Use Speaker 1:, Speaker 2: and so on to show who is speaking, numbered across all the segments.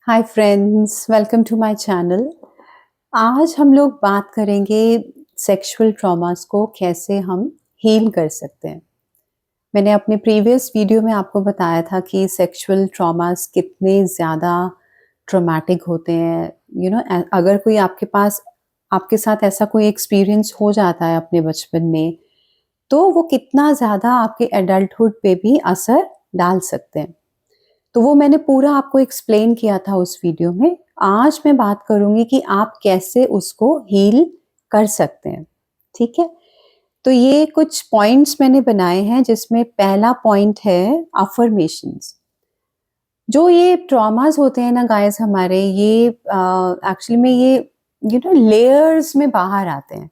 Speaker 1: Hi friends, welcome to my channel. आज हम लोग बात करेंगे सेक्सुअल ट्रॉमास को कैसे हम हील कर सकते हैं। मैंने अपने प्रीवियस वीडियो में आपको बताया था कि सेक्सुअल ट्रॉमास कितने ज़्यादा ट्रॉमेटिक होते हैं। अगर कोई आपके साथ ऐसा कोई एक्सपीरियंस हो जाता है अपने बचपन में, तो वो कितना ज़्यादा आपके एडल्टहुड पे भी असर डाल सकते हैं। तो वो मैंने पूरा आपको एक्सप्लेन किया था उस वीडियो में। आज मैं बात करूँगी कि आप कैसे उसको हील कर सकते हैं, ठीक है? तो ये कुछ पॉइंट्स मैंने बनाए हैं जिसमें पहला पॉइंट है अफ़र्मेशंस। जो ये ट्रॉमास होते हैं ना गाइस हमारे, ये एक्चुअली में ये लेयर्स में बाहर आते हैं।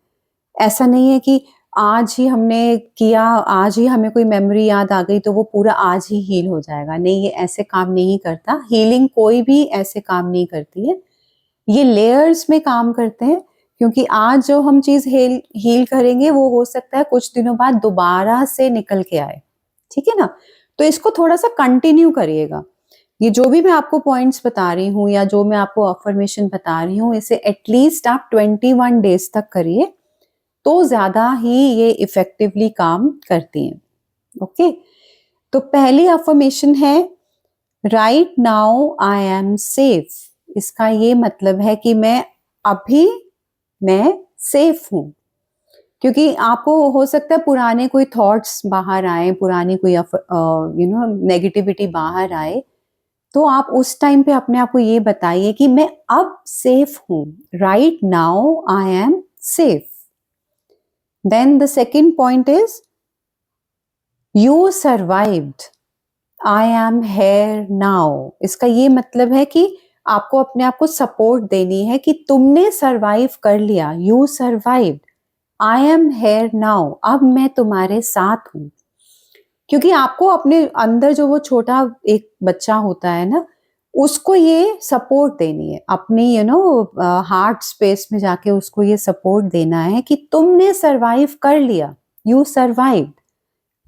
Speaker 1: ऐसा नहीं है कि आज ही हमने किया, आज ही हमें कोई मेमोरी याद आ गई तो वो पूरा आज ही हील हो जाएगा। नहीं, ये ऐसे काम नहीं करता। हीलिंग कोई भी ऐसे काम नहीं करती है। ये लेयर्स में काम करते हैं, क्योंकि आज जो हम चीज़ हील हील करेंगे वो हो सकता है कुछ दिनों बाद दोबारा से निकल के आए। ठीक है ना? तो इसको थोड़ा-सा कंटिन्यू करिएगा। ये जो भी मैं आपको पॉइंट्स बता रही हूँ या जो मैं आपको अफ़र्मेशन बता रही हूँ, इसे एटलीस्ट आप 21 डेज़ तक करिए, तो ज़्यादा ही ये इफ़ेक्टिवली काम करती हैं। ओके? तो पहली अफ़र्मेशन है, right now I am safe. इसका ये मतलब है कि मैं सेफ हूँ। क्योंकि आपको हो सकता है पुराने कोई थॉट्स बाहर आए, पुरानी कोई नेगेटिविटी बाहर आए, तो आप उस टाइम पे अपने आप को ये बताइए कि मैं अब सेफ हूँ। Right now I am safe. Then the second point is, you survived. I am here now. इसका ये मतलब है कि आपको अपने आप को सपोर्ट देनी है कि तुमने सरवाइव कर लिया। You survived. I am here now. अब मैं तुम्हारे साथ हूँ। क्योंकि आपको अपने अंदर जो वो छोटा एक बच्चा होता है ना, उसको ये सपोर्ट देनी है। अपनी हार्ट स्पेस में जाके उसको ये सपोर्ट देना है कि तुमने सरवाइव कर लिया। You survived.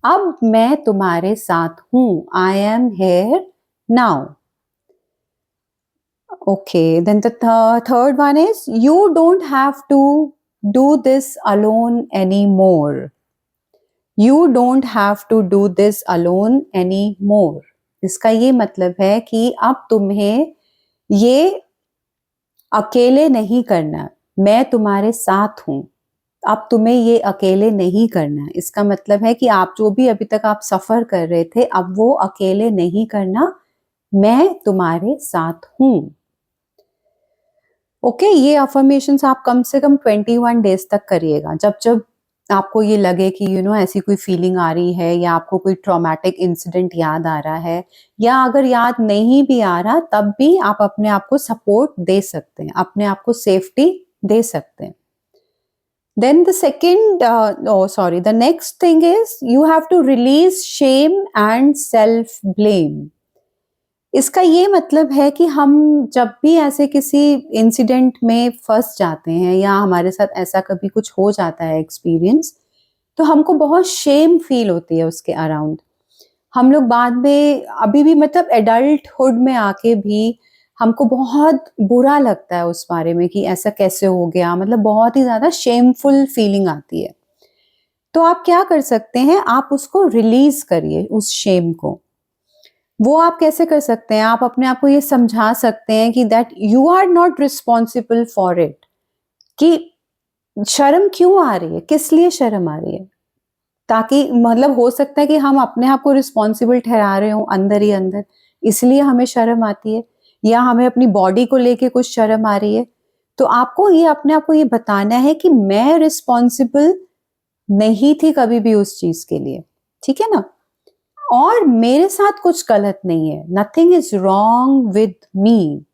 Speaker 1: अब मैं तुम्हारे साथ हूँ। I am here now. Okay, then the third one is, you don't have to do this alone anymore. You don't have to do this alone anymore. इसका ये मतलब है कि अब तुम्हें ये अकेले नहीं करना। मैं तुम्हारे साथ हूँ। अब तुम्हें ये अकेले नहीं करना। इसका मतलब है कि आप जो भी अभी तक आप सफ़र कर रहे थे, अब वो अकेले नहीं करना। मैं तुम्हारे साथ हूँ। ओके, ये अफ़र्मेशंस आप कम से कम 21 डेज़ तक करिएगा। जब-जब आपको ये लगे कि ऐसी कोई फीलिंग आ रही है या आपको कोई ट्रॉमेटिक इंसिडेंट याद आ रहा है, या अगर याद नहीं भी आ रहा तब भी आप अपने आप को सपोर्ट दे सकते हैं, अपने आप को सेफ्टी दे सकते हैं। Then the next thing is, you have to release shame and self blame. इसका ये मतलब है कि हम जब भी ऐसे किसी इंसिडेंट में फँस जाते हैं या हमारे साथ ऐसा कभी कुछ हो जाता है एक्सपीरियंस, तो हमको बहुत शेम फील होती है उसके अराउंड। हम लोग बाद में अभी भी मतलब एडल्टहुड में आके भी हमको बहुत बुरा लगता है उस बारे में कि ऐसा कैसे हो गया, मतलब बहुत ही ज़्यादा शेमफुल फीलिंग आती है। तो आप क्या कर सकते हैं, आप उसको रिलीज़ करिए उस शेम को। वो आप कैसे कर सकते हैं? आप अपने आप को ये समझा सकते हैं कि that you are not responsible for it, कि शर्म क्यों आ रही है? किस लिए शर्म आ रही है? ताकि मतलब हो सकता है कि हम अपने आप को रिस्पॉन्सिबल ठहरा रहे हों अंदर ही अंदर, इसलिए हमें शर्म आती है, या हमें अपनी बॉडी को लेके कुछ शर्म आ रही है। तो आपको ये अपने आप को ये बताना है कि मैं रिस्पॉन्सिबल नहीं थी कभी भी उस चीज़ के लिए, ठीक है ना? और मेरे साथ कुछ गलत नहीं है। Nothing is wrong with me.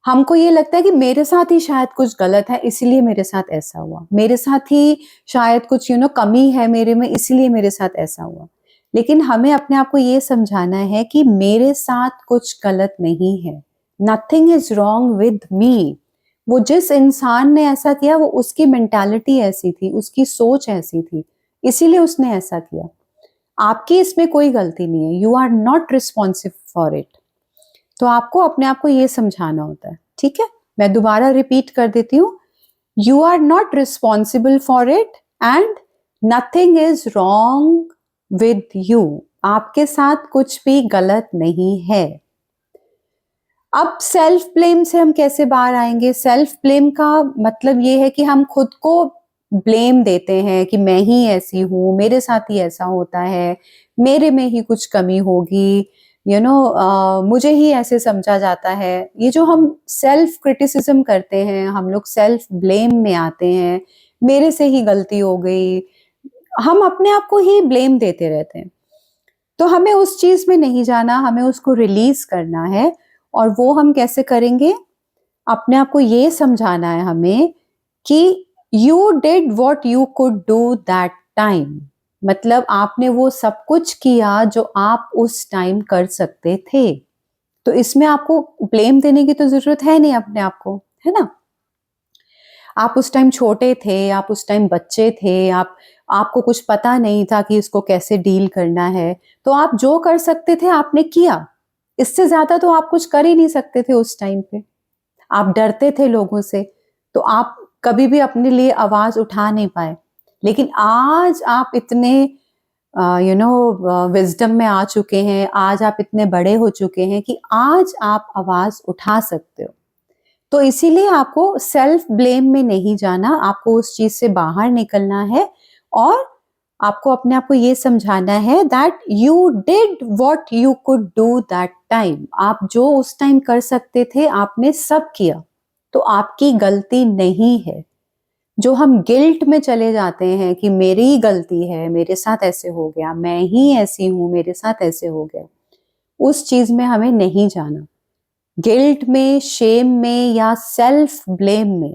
Speaker 1: हमको ये लगता है कि मेरे साथ ही शायद कुछ गलत है, इसीलिए मेरे साथ ऐसा हुआ। मेरे साथ ही शायद कुछ कमी है मेरे में, इसीलिए मेरे साथ ऐसा हुआ। लेकिन हमें अपने आप को ये समझाना है कि मेरे साथ कुछ गलत नहीं है। Nothing is wrong with me. वो जिस इंसान ने ऐसा किया, वो उसकी मेंटालिटी ऐसी थी, उसकी सोच ऐसी थी, इसीलिए उसने ऐसा किया। आपकी इसमें कोई गलती नहीं है। You are not responsive for it. तो आपको अपने आप को ये समझाना होता है, ठीक है? मैं दोबारा रिपीट कर देती हूँ, you are not responsible for it and nothing is wrong with you. आपके साथ कुछ भी गलत नहीं है। अब सेल्फ ब्लेम से हम कैसे बाहर आएंगे? सेल्फ ब्लेम का मतलब ये है कि हम खुद को ब्लेम देते हैं कि मैं ही ऐसी हूँ, मेरे साथ ही ऐसा होता है, मेरे में ही कुछ कमी होगी, मुझे ही ऐसे समझा जाता है। ये जो हम सेल्फ क्रिटिसिज्म करते हैं, हम लोग सेल्फ ब्लेम में आते हैं, मेरे से ही गलती हो गई, हम अपने आप को ही ब्लेम देते रहते हैं। तो हमें उस चीज में नहीं जाना, हमें उसको रिलीज करना है। और वो हम कैसे करेंगे? अपने आप को ये समझाना है हमें कि you did what you could do that time. मतलब आपने वो सब कुछ किया जो आप उस टाइम कर सकते थे। तो इसमें आपको ब्लेम देने की तो जरूरत है नहीं अपने आप को, है ना? आप उस टाइम छोटे थे, आप उस टाइम बच्चे थे, आपको कुछ पता नहीं था कि इसको कैसे डील करना है। तो आप जो कर सकते थे आपने किया। इससे ज्यादा तो आप कुछ कर ही नहीं सकते थे उस टाइम पे। आप डरते थे लोगों से, तो आप कभी भी अपने लिए आवाज उठा नहीं पाए। लेकिन आज आप इतने विजडम में आ चुके हैं, आज आप इतने बड़े हो चुके हैं कि आज आप आवाज उठा सकते हो। तो इसीलिए आपको सेल्फ ब्लेम में नहीं जाना, आपको उस चीज से बाहर निकलना है और आपको अपने आप को ये समझाना है that you did what you could do that time. आप जो उस टाइम कर सकते थे आपने सब किया, तो आपकी गलती नहीं है। जो हम गिल्ट में चले जाते हैं कि मेरी ही गलती है, मेरे साथ ऐसे हो गया, मैं ही ऐसी हूं, मेरे साथ ऐसे हो गया, उस चीज में हमें नहीं जाना। गिल्ट में, शेम में या सेल्फ ब्लेम में,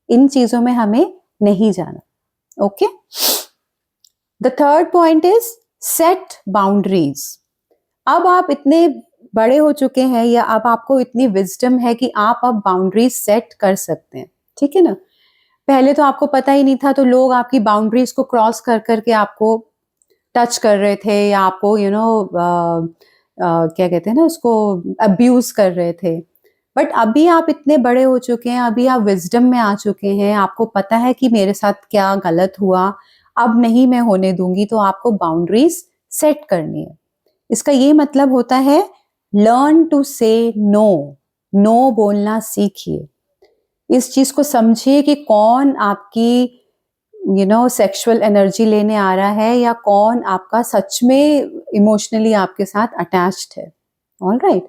Speaker 1: इन चीजों में हमें नहीं जाना। Okay, the third point is set boundaries. अब आप इतने बड़े हो चुके हैं या अब आपको इतनी विजडम है कि आप अब बाउंड्रीज सेट कर सकते हैं, ठीक है ना? पहले तो आपको पता ही नहीं था, तो लोग आपकी बाउंड्रीज को क्रॉस कर करके आपको टच कर रहे थे या आपको क्या कहते हैं ना उसको, अब्यूज कर रहे थे। बट अभी आप इतने बड़े हो चुके हैं, अभी आप विजडम में आ चुके हैं, आपको पता है कि मेरे साथ क्या गलत हुआ, अब नहीं मैं होने दूंगी। तो आपको बाउंड्रीज सेट करनी है। इसका ये मतलब होता है लर्न टू से नो। नो बोलना सीखिए। इस चीज को समझिए कि कौन आपकी सेक्सुअल एनर्जी लेने आ रहा है या कौन आपका सच में इमोशनली आपके साथ अटैच्ड है। ऑल राइट,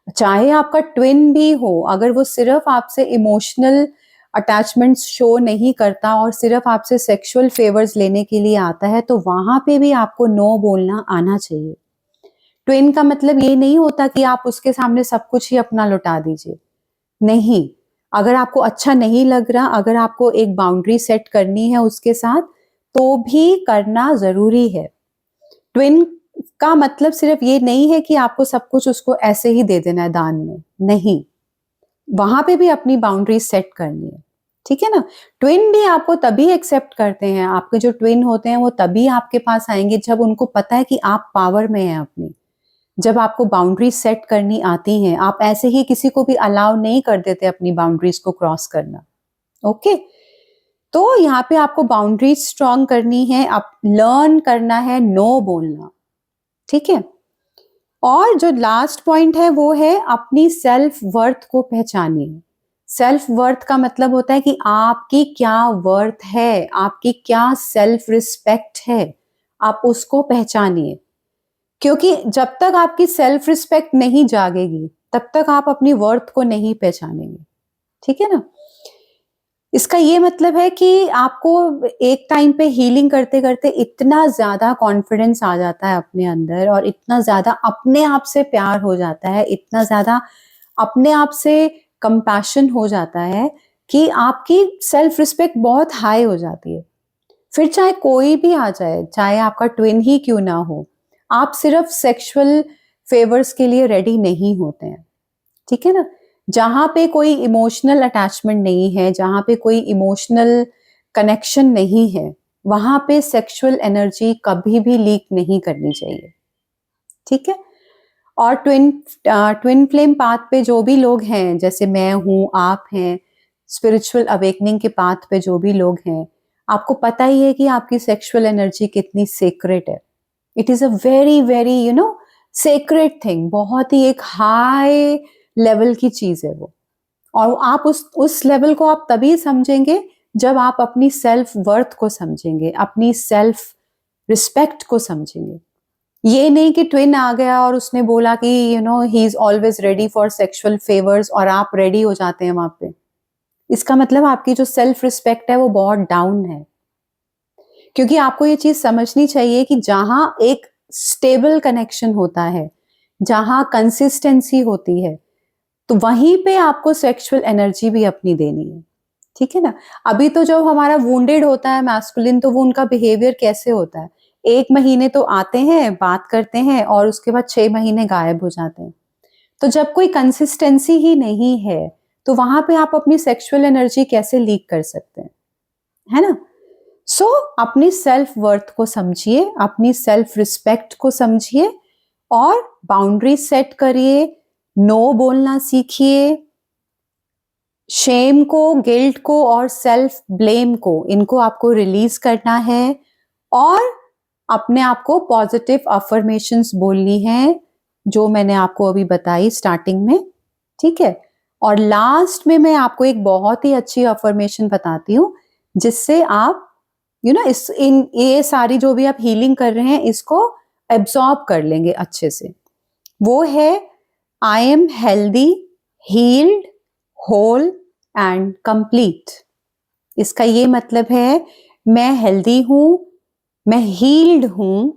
Speaker 1: चाहे आपका ट्विन भी हो, अगर वो सिर्फ आपसे इमोशनल अटैचमेंट शो नहीं करता और सिर्फ आपसे सेक्सुअल फेवर्स लेने के लिए आता है, तो वहां पे भी आपको नो बोलना आना चाहिए। ट्विन का मतलब ये नहीं होता कि आप उसके सामने सब कुछ ही अपना लुटा दीजिए। नहीं, अगर आपको अच्छा नहीं लग रहा, अगर आपको एक बाउंड्री सेट करनी है उसके साथ, तो भी करना जरूरी है। ट्विन का मतलब सिर्फ ये नहीं है कि आपको सब कुछ उसको ऐसे ही दे देना है दान में, नहीं, वहां पे भी अपनी बाउंड्री सेट करनी है, ठीक है ना? ट्विन भी आपको तभी एक्सेप्ट करते हैं, आपके जो ट्विन होते हैं वो तभी आपके पास आएंगे जब उनको पता है कि आप पावर में हैं अपनी, जब आपको बाउंड्री सेट करनी आती हैं। आप ऐसे ही किसी को भी अलाउ नहीं कर देते अपनी बाउंड्रीज को क्रॉस करना। ओके, तो यहाँ पे आपको बाउंड्रीज स्ट्रॉन्ग करनी है, आप लर्न करना है नो बोलना, ठीक है? और जो लास्ट पॉइंट है वो है अपनी सेल्फ वर्थ को पहचानिए। सेल्फ वर्थ का मतलब होता है कि आपकी क्या वर्थ है, आपकी क्या सेल्फ रिस्पेक्ट है, आप उसको पहचानिए। क्योंकि जब तक आपकी सेल्फ रिस्पेक्ट नहीं जागेगी तब तक आप अपनी वर्थ को नहीं पहचानेंगे, ठीक है ना? इसका ये मतलब है कि आपको एक टाइम पे हीलिंग करते करते इतना ज्यादा कॉन्फिडेंस आ जाता है अपने अंदर और इतना ज्यादा अपने आप से प्यार हो जाता है, इतना ज्यादा अपने आप से कंपैशन हो जाता है कि आपकी सेल्फ रिस्पेक्ट बहुत हाई हो जाती है। फिर चाहे कोई भी आ जाए, चाहे आपका ट्विन ही क्यों ना हो, आप सिर्फ सेक्सुअल फेवर्स के लिए रेडी नहीं होते हैं, ठीक है ना? जहां पे कोई इमोशनल अटैचमेंट नहीं है, जहां पे कोई इमोशनल कनेक्शन नहीं है, वहां पे सेक्सुअल एनर्जी कभी भी लीक नहीं करनी चाहिए, ठीक है? और ट्विन फ्लेम पाथ पे जो भी लोग हैं, जैसे मैं हूँ, आप हैं, स्पिरिचुअल अवेकनिंग के पाथ पे जो भी लोग हैं, आपको पता ही है कि आपकी सेक्सुअल एनर्जी कितनी सीक्रेट है। It is a very very secret thing, बहुत ही एक हाई लेवल की चीज है वो। और आप उस लेवल को आप तभी समझेंगे जब आप अपनी सेल्फ वर्थ को समझेंगे, अपनी सेल्फ रिस्पेक्ट को समझेंगे। ये नहीं कि ट्विन आ गया और उसने बोला कि he is always ready for sexual favours और आप रेडी हो जाते हैं वहां पे। इसका मतलब आपकी जो सेल्फ रिस्पेक्ट है वो बहुत डाउन है। क्योंकि आपको ये चीज समझनी चाहिए कि जहां एक स्टेबल कनेक्शन होता है, जहां कंसिस्टेंसी होती है, तो वहीं पे आपको सेक्सुअल एनर्जी भी अपनी देनी है। ठीक है ना? अभी तो जब हमारा वुंडेड होता है मैस्कुलिन, तो वो उनका बिहेवियर कैसे होता है? 1 महीने तो आते हैं, बात करते हैं और उसके बाद 6 महीने गायब हो जाते हैं। तो जब कोई कंसिस्टेंसी ही नहीं है, तो वहां पे आप अपनी सेक्सुअल एनर्जी कैसे लीक कर सकते हैं? है ना? सो अपनी सेल्फ वर्थ को समझिए, अपनी सेल्फ रिस्पेक्ट को समझिए और बाउंड्री सेट करिए, नो बोलना सीखिए, शेम को, गिल्ट को और सेल्फ ब्लेम को, इनको आपको रिलीज करना है और अपने आप को पॉजिटिव अफर्मेशंस बोलनी है, जो मैंने आपको अभी बताई स्टार्टिंग में। ठीक है? और लास्ट में मैं आपको एक बहुत ही अच्छी अफर्मेशन बताती हूँ, जिससे आप इस इन ये सारी जो भी आप हीलिंग कर रहे हैं, इसको एब्सॉर्ब कर लेंगे अच्छे से। वो है, I am healthy, healed, whole and complete. इसका ये मतलब है, मैं हेल्दी हूं, मैं हील्ड हूं,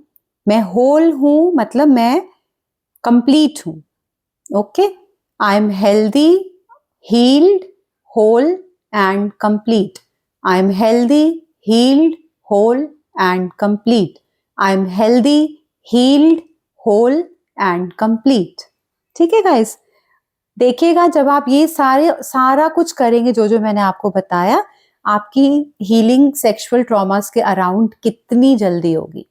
Speaker 1: मैं होल हूं, मतलब मैं कंप्लीट हूं। Okay? I am healthy, healed, whole and complete. I am healthy, healed, whole and complete. I am healthy, healed, whole and complete. ठीक है गाइस? देखिएगा, जब आप ये सारा कुछ करेंगे, जो जो मैंने आपको बताया, आपकी हीलिंग सेक्सुअल ट्रॉमास के अराउंड कितनी जल्दी होगी,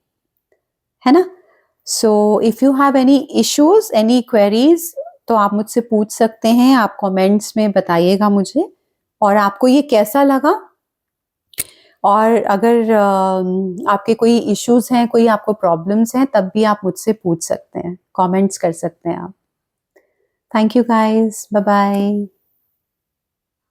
Speaker 1: है ना? So if you have any issues, any queries, तो आप मुझसे पूछ सकते हैं, आप कमेंट्स में बताइएगा मुझे, और आपको ये कैसा लगा। और अगर आपके कोई इश्यूज हैं, कोई आपको प्रॉब्लम्स हैं, तब भी आप मुझसे पूछ सकते हैं, कमेंट्स कर सकते हैं आप। Thank you guys, bye bye.